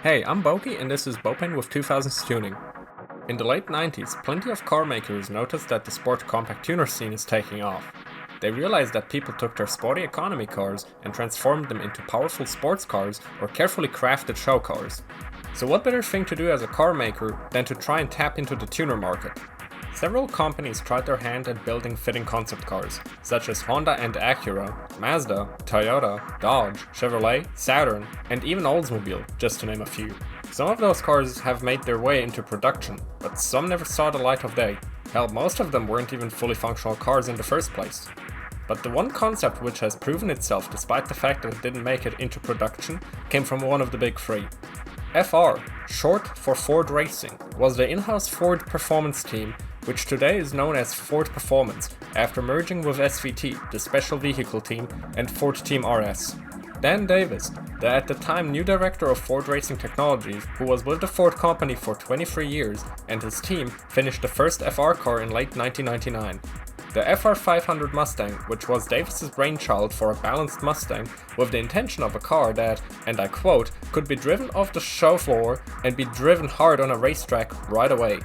Hey, I'm Boki and this is Bopen with 2000's tuning. In the late 90s, plenty of car makers noticed that the sport compact tuner scene is taking off. They realized that people took their sporty economy cars and transformed them into powerful sports cars or carefully crafted show cars. So what better thing to do as a car maker than to try and tap into the tuner market? Several companies tried their hand at building fitting concept cars, such as Honda and Acura, Mazda, Toyota, Dodge, Chevrolet, Saturn, and even Oldsmobile, just to name a few. Some of those cars have made their way into production, but some never saw the light of day. Hell, most of them weren't even fully functional cars in the first place. But the one concept which has proven itself despite the fact that it didn't make it into production came from one of the big three. FR, short for Ford Racing, was the in-house Ford performance team, which today is known as Ford Performance, after merging with SVT, the special vehicle team, and Ford Team RS. Dan Davis, the at the time new director of Ford Racing Technologies, who was with the Ford company for 23 years, and his team finished the first FR car in late 1999. The FR500 Mustang, which was Davis's brainchild for a balanced Mustang with the intention of a car that, and I quote, could be driven off the show floor and be driven hard on a racetrack right away.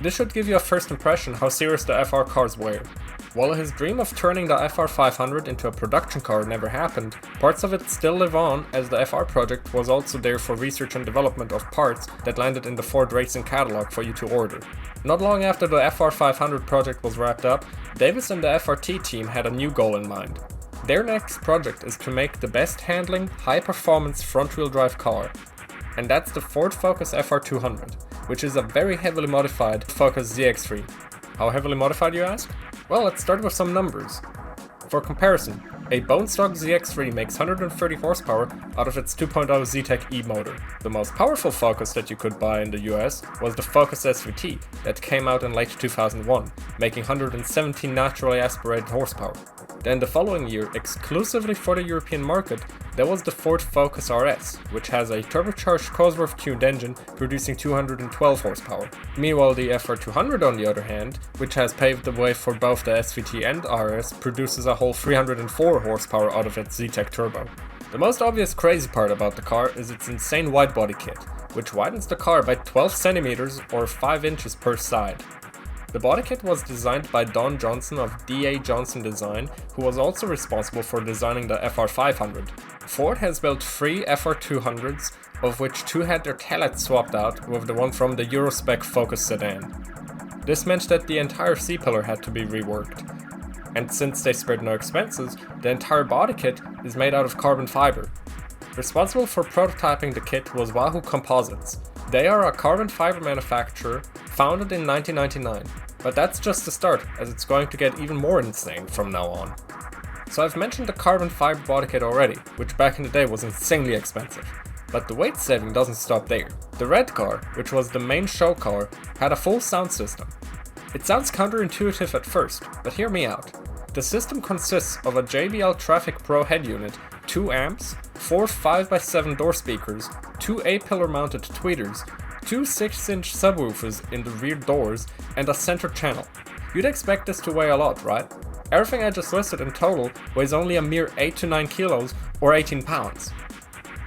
This should give you a first impression how serious the FR cars were. While his dream of turning the FR500 into a production car never happened, parts of it still live on, as the FR project was also there for research and development of parts that landed in the Ford Racing catalog for you to order. Not long after the FR500 project was wrapped up, Davis and the FRT team had a new goal in mind. Their next project is to make the best handling, high-performance front-wheel drive car. And that's the Ford Focus FR200, which is a very heavily modified Focus ZX3. How heavily modified, you ask? Well, let's start with some numbers. For comparison, a bone stock ZX3 makes 130 horsepower out of its 2.0 ZTEC E motor. The most powerful Focus that you could buy in the US was the Focus SVT that came out in late 2001, making 117 naturally aspirated horsepower. Then the following year, exclusively for the European market, there was the Ford Focus RS, which has a turbocharged Cosworth-tuned engine producing 212 horsepower. Meanwhile, the FR200 on the other hand, which has paved the way for both the SVT and RS, produces a whole 304 horsepower out of its ZTEC turbo. The most obvious crazy part about the car is its insane wide-body kit, which widens the car by 12 centimeters or 5 inches per side. The body kit was designed by Don Johnson of D.A. Johnson Design, who was also responsible for designing the FR500. Ford has built 3 FR200s, of which 2 had their taillights swapped out with the one from the Eurospec Focus sedan. This meant that the entire C-pillar had to be reworked. And since they spared no expenses, the entire body kit is made out of carbon fiber. Responsible for prototyping the kit was Wahoo Composites. They are a carbon fiber manufacturer founded in 1999, but that's just the start, as it's going to get even more insane from now on. So I've mentioned the carbon fiber body kit already, which back in the day was insanely expensive. But the weight saving doesn't stop there. The red car, which was the main show car, had a full sound system. It sounds counterintuitive at first, but hear me out. The system consists of a JBL Traffic Pro head unit, 2 amps, 4 5x7 door speakers, 2 A-pillar mounted tweeters, 2 6-inch subwoofers in the rear doors, and a center channel. You'd expect this to weigh a lot, right? Everything I just listed in total weighs only a mere 8 to 9 kilos or 18 pounds.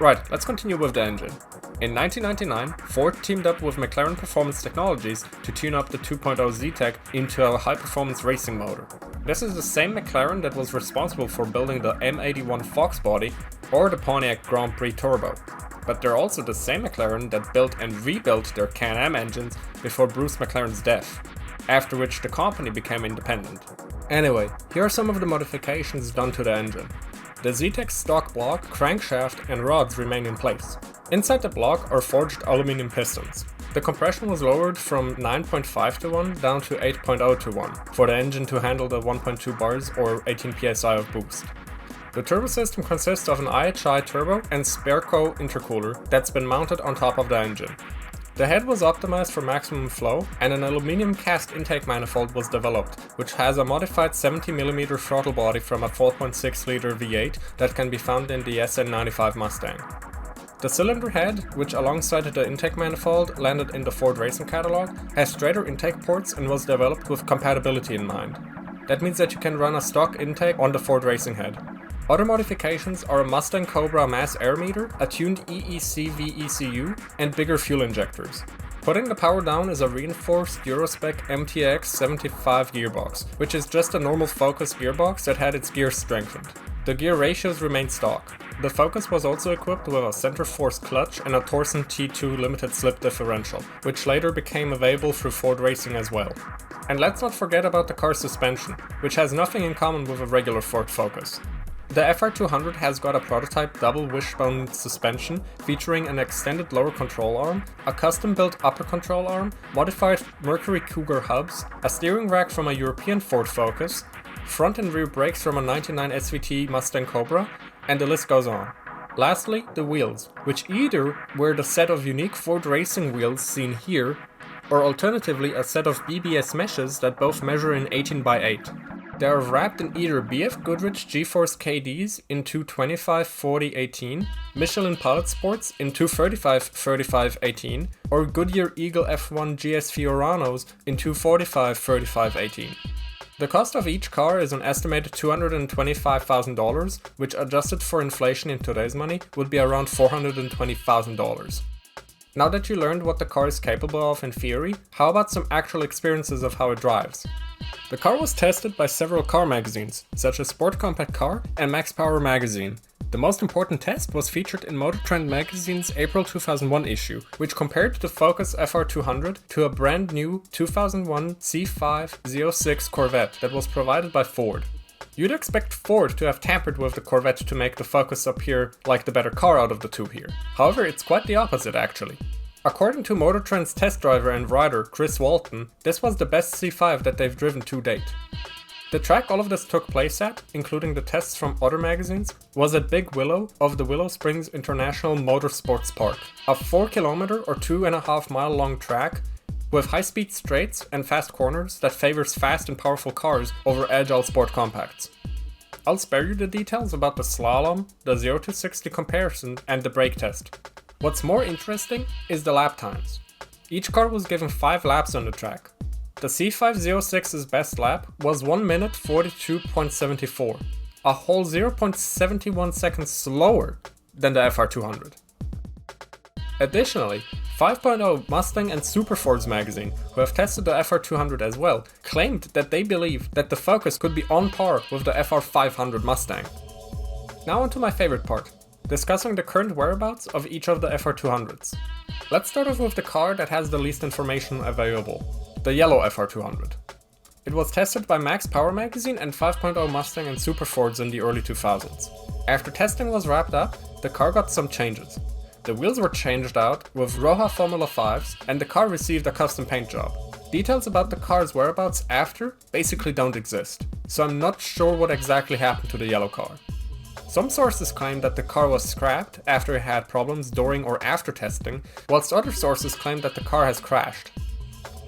Right, let's continue with the engine. In 1999, Ford teamed up with McLaren Performance Technologies to tune up the 2.0 ZTEC into a high-performance racing motor. This is the same McLaren that was responsible for building the M81 Fox body or the Pontiac Grand Prix Turbo. But they're also the same McLaren that built and rebuilt their Can-Am engines before Bruce McLaren's death, after which the company became independent. Anyway, here are some of the modifications done to the engine. The ZTEC stock block, crankshaft, and rods remain in place. Inside the block are forged aluminum pistons. The compression was lowered from 9.5 to 1 down to 8.0 to 1 for the engine to handle the 1.2 bars or 18 psi of boost. The turbo system consists of an IHI turbo and Sperco intercooler that's been mounted on top of the engine. The head was optimized for maximum flow, and an aluminum cast intake manifold was developed, which has a modified 70mm throttle body from a 4.6-liter V8 that can be found in the SN95 Mustang. The cylinder head, which alongside the intake manifold landed in the Ford Racing catalog, has straighter intake ports and was developed with compatibility in mind. That means that you can run a stock intake on the Ford Racing head. Other modifications are a Mustang Cobra mass air meter, a tuned EEC VECU, and bigger fuel injectors. Putting the power down is a reinforced Eurospec MTX 75 gearbox, which is just a normal Focus gearbox that had its gears strengthened. The gear ratios remain stock. The Focus was also equipped with a center force clutch and a Torsen T2 limited slip differential, which later became available through Ford Racing as well. And let's not forget about the car's suspension, which has nothing in common with a regular Ford Focus. The FR200 has got a prototype double wishbone suspension featuring an extended lower control arm, a custom-built upper control arm, modified Mercury Cougar hubs, a steering rack from a European Ford Focus, front and rear brakes from a 99 SVT Mustang Cobra, and the list goes on. Lastly, the wheels, which either were the set of unique Ford Racing wheels seen here, or alternatively a set of BBS meshes that both measure in 18x8. They are wrapped in either BF Goodrich G-Force KDs in 225/40/18, Michelin Pilot Sports in 235/35/18, or Goodyear Eagle F1 GS Fioranos in 245/35/18. The cost of each car is an estimated $225,000, which adjusted for inflation in today's money would be around $420,000. Now that you learned what the car is capable of in theory, how about some actual experiences of how it drives? The car was tested by several car magazines, such as Sport Compact Car and Max Power magazine. The most important test was featured in Motor Trend magazine's April 2001 issue, which compared the Focus FR200 to a brand new 2001 C5 Z06 Corvette that was provided by Ford. You'd expect Ford to have tampered with the Corvette to make the Focus appear like the better car out of the two here. However, it's quite the opposite actually. According to Motor Trend's test driver and rider Chris Walton, this was the best C5 that they've driven to date. The track all of this took place at, including the tests from other magazines, was at Big Willow of the Willow Springs International Motorsports Park, a 4 km or 2.5 mile long track with high-speed straights and fast corners that favors fast and powerful cars over agile sport compacts. I'll spare you the details about the slalom, the 0 to 60 comparison, and the brake test. What's more interesting is the lap times. Each car was given 5 laps on the track. The C506's best lap was 1 minute 42.74, a whole 0.71 seconds slower than the FR200. Additionally, 5.0 Mustang and Super Fords magazine, who have tested the FR200 as well, claimed that they believe that the Focus could be on par with the FR500 Mustang. Now onto my favorite part, discussing the current whereabouts of each of the FR200s. Let's start off with the car that has the least information available, the yellow FR200. It was tested by Max Power magazine and 5.0 Mustang and Super Fords in the early 2000s. After testing was wrapped up, the car got some changes. The wheels were changed out with Roja Formula 5s and the car received a custom paint job. Details about the car's whereabouts after basically don't exist, so I'm not sure what exactly happened to the yellow car. Some sources claim that the car was scrapped after it had problems during or after testing, whilst other sources claim that the car has crashed.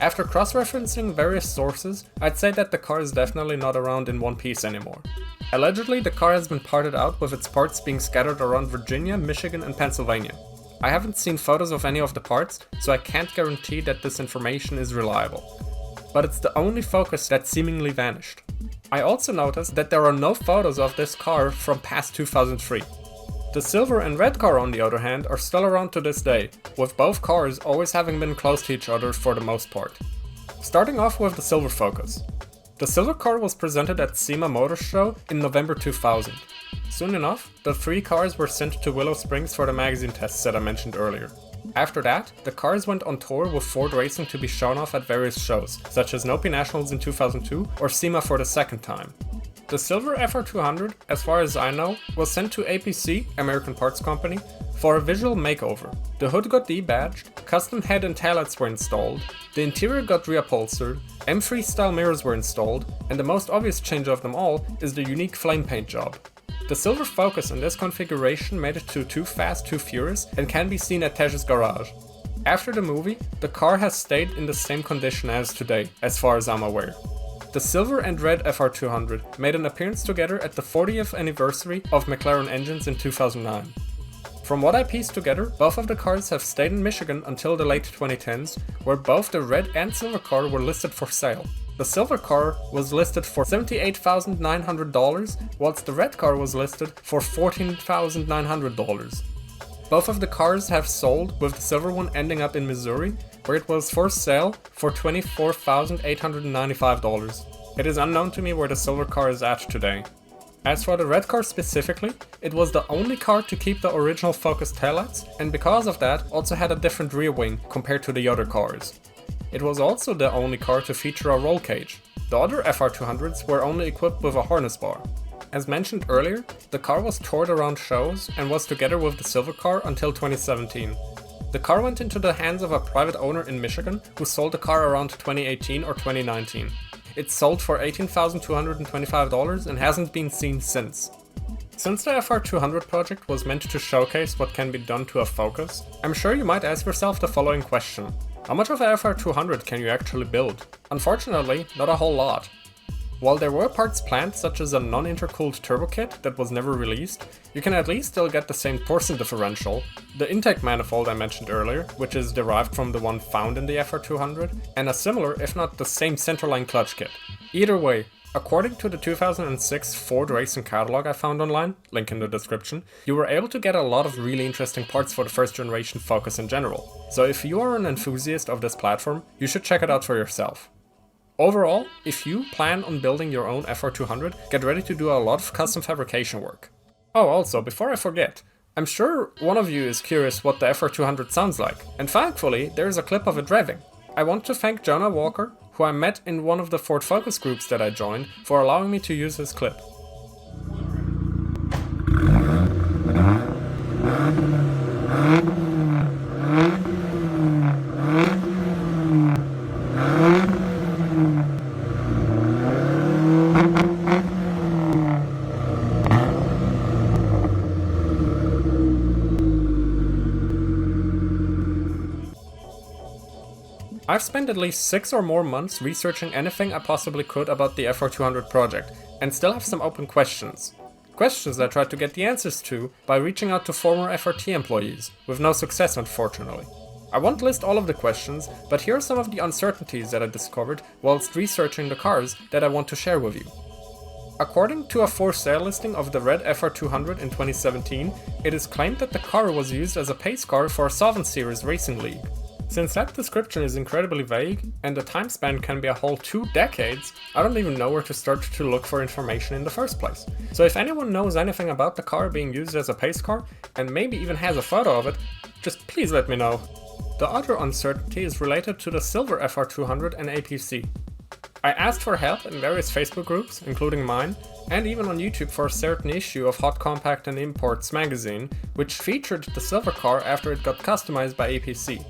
After cross-referencing various sources, I'd say that the car is definitely not around in one piece anymore. Allegedly, the car has been parted out with its parts being scattered around Virginia, Michigan, and Pennsylvania. I haven't seen photos of any of the parts, so I can't guarantee that this information is reliable. But it's the only Focus that seemingly vanished. I also noticed that there are no photos of this car from past 2003. The silver and red car on the other hand are still around to this day, with both cars always having been close to each other for the most part. Starting off with the silver Focus. The silver car was presented at SEMA Motor Show in November 2000. Soon enough, the 3 cars were sent to Willow Springs for the magazine tests that I mentioned earlier. After that, the cars went on tour with Ford Racing to be shown off at various shows, such as Nopi Nationals in 2002 or SEMA for the second time. The silver FR200, as far as I know, was sent to APC, American Parts Company, for a visual makeover. The hood got debadged, custom head and taillights were installed, the interior got reupholstered, M3 style mirrors were installed, and the most obvious change of them all is the unique flame paint job. The silver Focus in this configuration made it to Too Fast, Too Furious and can be seen at Tej's garage. After the movie, the car has stayed in the same condition as today, as far as I'm aware. The silver and red FR200 made an appearance together at the 40th anniversary of McLaren engines in 2009. From what I pieced together, both of the cars have stayed in Michigan until the late 2010s, where both the red and silver car were listed for sale. The silver car was listed for $78,900, whilst the red car was listed for $14,900. Both of the cars have sold, with the silver one ending up in Missouri, where it was for sale for $24,895. It is unknown to me where the silver car is at today. As for the red car specifically, it was the only car to keep the original Focus taillights, and because of that also had a different rear wing compared to the other cars. It was also the only car to feature a roll cage. The other FR200s were only equipped with a harness bar. As mentioned earlier, the car was toured around shows and was together with the silver car until 2017. The car went into the hands of a private owner in Michigan who sold the car around 2018 or 2019. It sold for $18,225 and hasn't been seen since. Since the FR200 project was meant to showcase what can be done to a Focus, I'm sure you might ask yourself the following question. How much of a FR200 can you actually build? Unfortunately, not a whole lot. While there were parts planned, such as a non-intercooled turbo kit that was never released, you can at least still get the same torsion differential, the intake manifold I mentioned earlier, which is derived from the one found in the FR200, and a similar, if not the same centerline clutch kit. Either way, according to the 2006 Ford racing catalog I found online, link in the description, you were able to get a lot of really interesting parts for the first generation Focus in general. So if you are an enthusiast of this platform, you should check it out for yourself. Overall, if you plan on building your own FR200, get ready to do a lot of custom fabrication work. Oh, also, before I forget, I'm sure one of you is curious what the FR200 sounds like, and thankfully there is a clip of it revving. I want to thank Jonah Walker, who I met in one of the Ford Focus groups that I joined, for allowing me to use his clip. I've spent at least 6 or more months researching anything I possibly could about the FR200 project, and still have some open questions. Questions I tried to get the answers to by reaching out to former FRT employees, with no success unfortunately. I won't list all of the questions, but here are some of the uncertainties that I discovered whilst researching the cars that I want to share with you. According to a for sale listing of the red FR200 in 2017, it is claimed that the car was used as a pace car for a 2000's series racing league. Since that description is incredibly vague, and the time span can be a whole 2 decades, I don't even know where to start to look for information in the first place. So if anyone knows anything about the car being used as a pace car, and maybe even has a photo of it, just please let me know. The other uncertainty is related to the silver FR200 and APC. I asked for help in various Facebook groups, including mine, and even on YouTube for a certain issue of Hot Compact and Imports magazine, which featured the silver car after it got customized by APC.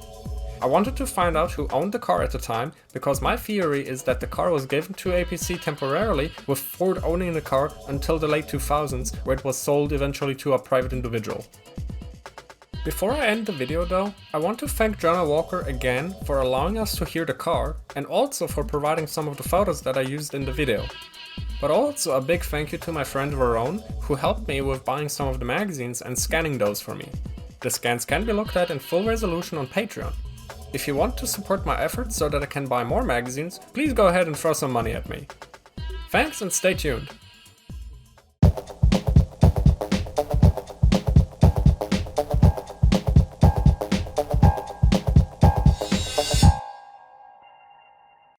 I wanted to find out who owned the car at the time, because my theory is that the car was given to APC temporarily, with Ford owning the car until the late 2000s, where it was sold eventually to a private individual. Before I end the video though, I want to thank Jonah Walker again for allowing us to hear the car, and also for providing some of the photos that I used in the video. But also a big thank you to my friend Varone, who helped me with buying some of the magazines and scanning those for me. The scans can be looked at in full resolution on Patreon. If you want to support my efforts so that I can buy more magazines, please go ahead and throw some money at me. Thanks and stay tuned.